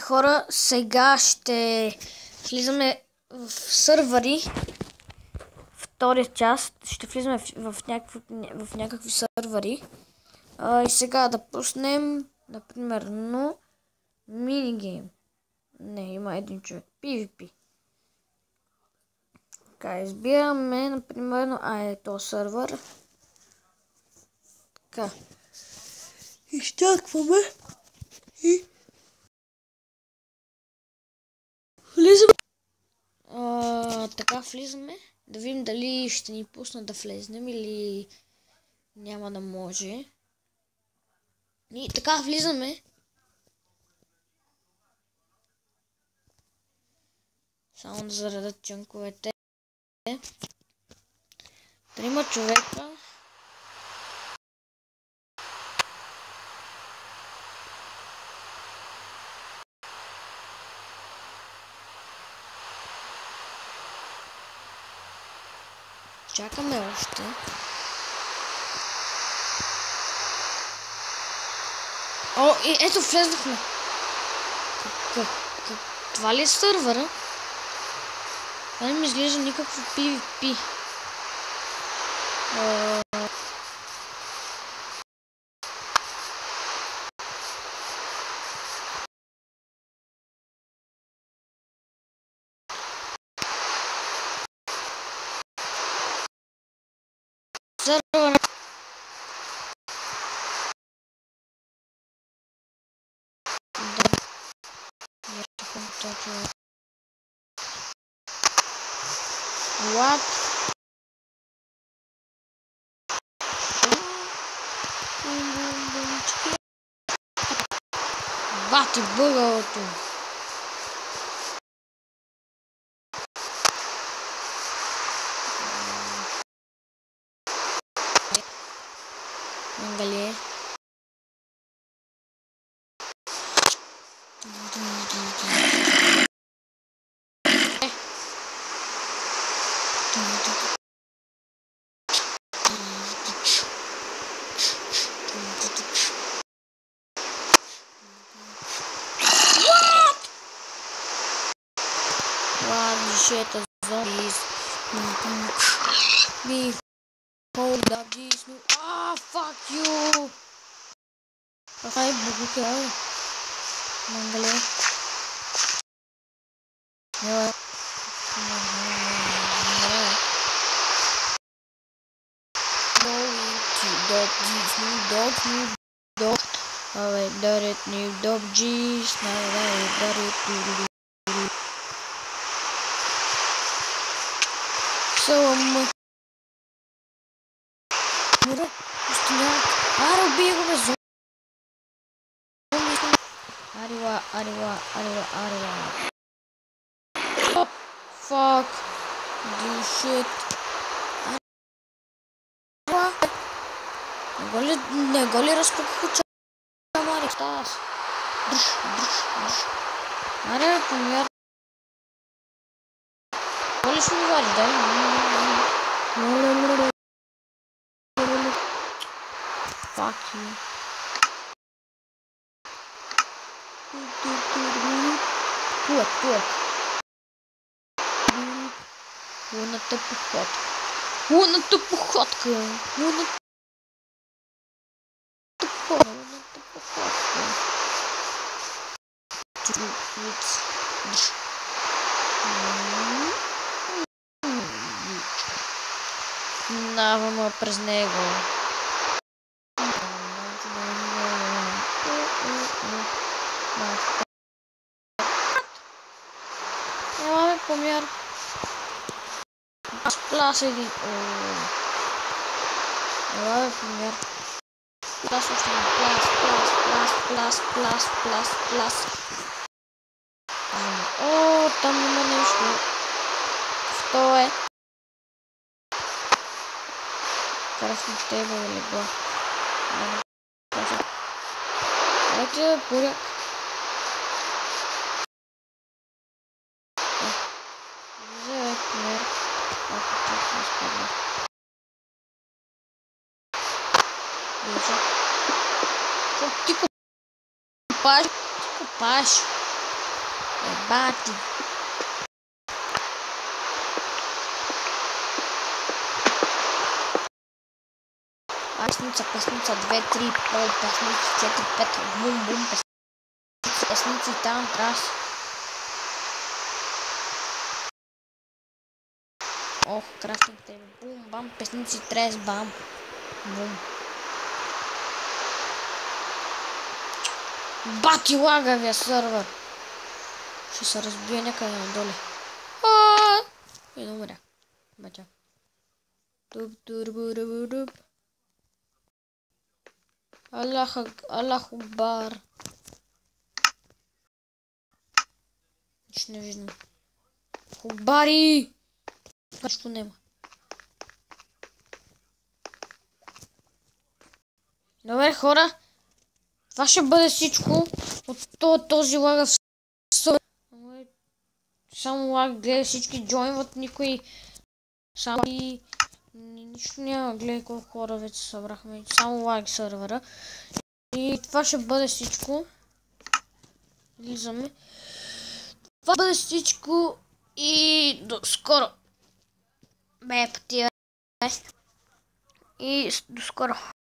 Хора, сега ще влизаме в сървъри. Втория част ще влизаме в някакви сървъри. И сега да пуснем, например, минигейм. Не, има един човек. PvP. Така, избираме, например, то сървър. Така. Изчакваме. И влизаме. Така влизаме. Да видим дали ще ни пусна да влезнем или няма да може. И така влизаме. Само да заредат чънковете. 3 човека. Чакаме още. О, и ето влезнахме. Това ли е сървъра? Това не ми изглежда никакво PvP. Сървъра. What? Бати бъгалото. Мангали. Shit the zombies. Behold up these new. Ah, fuck you. Ay, bugu kya? Mangale. Yeah. Dog. Alright, did it new dog G's. Now that it. So, Mura, убей его без зомби. Арива. Oh, fuck. Dude, shit. Не го ли разпуках от чамари? Стас. Дръж. Аре, помяр. Го ли ще ми вари, дай? Fuck you. Тук. Лунната походка. Минаваме през него. Нямаме помяр. Плас един. Нямаме помяр. Плас още един. Плас. О, там има нещо. Що е? Красна тебе или бла. Дайте да буряк. Взевай помер. Ако чак не спадна. Ти копаш. Ебати. Песница, 2, 3, пол, песница, 4, 5, бум, бум, песница и там, раз. Ох, красните, бум, бам, песници, трес, бам, бум. Бати лагавия сървър. Ще се разбия някъде надолу. И да умря. Батя. Туп. Аллах Акбар. Нищо не виждам. Хубари! Нищо нема. Добре, хора. Това ще бъде всичко от този лага в сървър. Само лаг, гледай, всички джойнват, никой само и нищо няма, гледай колко хора вече събрахме, само лаг сървъра. И това ще бъде всичко. Влизаме. Това бъде всичко и до скоро. Бе, потия. И до скоро.